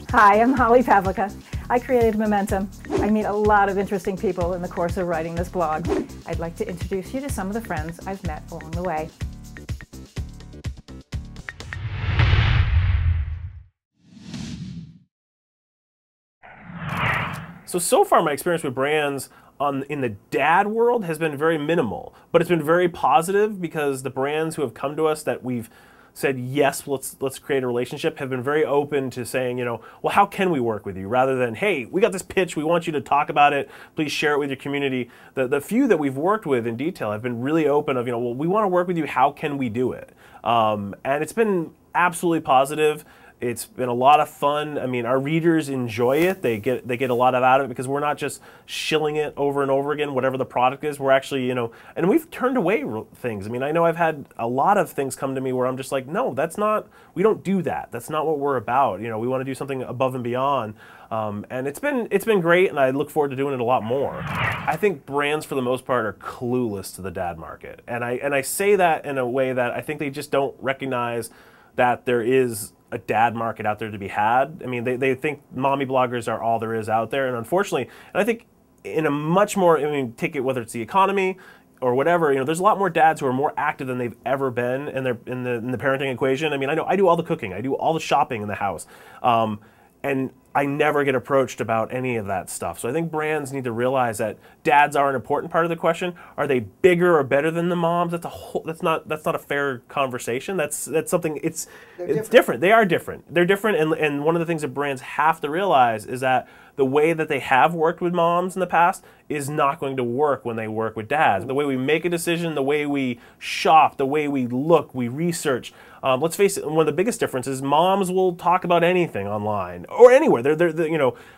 Hi, I'm Holly Pavlica. I created Momentum. I meet a lot of interesting people in the course of writing this blog. I'd like to introduce you to some of the friends I've met along the way. So far my experience with brands in the dad world has been very minimal, but it's been very positive because the brands who have come to us that we've said, yes, let's create a relationship, have been very open to saying, well, how can we work with you? Rather than, hey, we got this pitch, we want you to talk about it, please share it with your community. The few that we've worked with in detail have been really open of, well, we want to work with you, how can we do it? And it's been absolutely positive. It's been a lot of fun. I mean, our readers enjoy it. They get a lot out of it because we're not just shilling it over and over again, whatever the product is. We're actually, and we've turned away things. I mean, I know I've had a lot of things come to me where I'm just like, no, we don't do that. That's not what we're about. We want to do something above and beyond. And it's been great, and I look forward to doing it a lot more. I think brands, for the most part, are clueless to the dad market. And I say that in a way that I think they just don't recognize that there is a dad market out there to be had. I mean, they think mommy bloggers are all there is out there, and unfortunately, and I think in a much more, take it whether it's the economy or whatever, there's a lot more dads who are more active than they've ever been in the parenting equation. I mean, I know I do all the cooking, I do all the shopping in the house, and I never get approached about any of that stuff. So I think brands need to realize that dads are an important part of the question. Are they bigger or better than the moms? That's not a fair conversation. That's something. It's different. They are different. They're different, and one of the things that brands have to realize is that the way that they have worked with moms in the past is not going to work when they work with dads. The way we make a decision, the way we shop, the way we look, we research. Let's face it, one of the biggest differences, moms will talk about anything online or anywhere.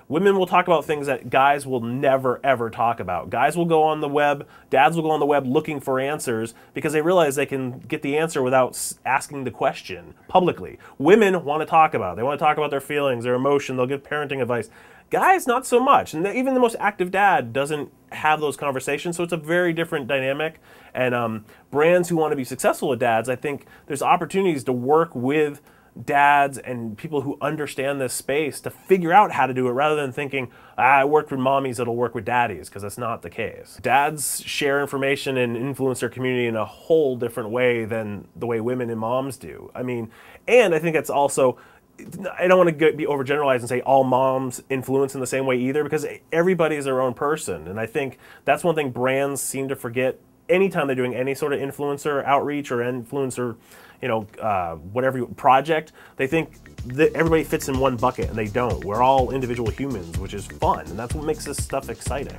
Women will talk about things that guys will never, ever talk about. Guys will go on the web, dads will go on the web looking for answers because they realize they can get the answer without asking the question publicly. Women want to talk about it. They want to talk about their feelings, their emotion, they'll give parenting advice. Guys, not so much. And even the most active dad doesn't have those conversations, so it's a very different dynamic. And brands who want to be successful with dads, I think there's opportunities to work with dads and people who understand this space to figure out how to do it rather than thinking, I worked with mommies, it'll work with daddies, because that's not the case. Dads share information and influence their community in a whole different way than the way women and moms do. I mean, and I think it's also, I don't want to be overgeneralized and say all moms influence in the same way either, because everybody is their own person. And I think that's one thing brands seem to forget anytime they're doing any sort of influencer outreach or influencer, whatever project. They think that everybody fits in one bucket, and they don't. We're all individual humans, which is fun, and that's what makes this stuff exciting.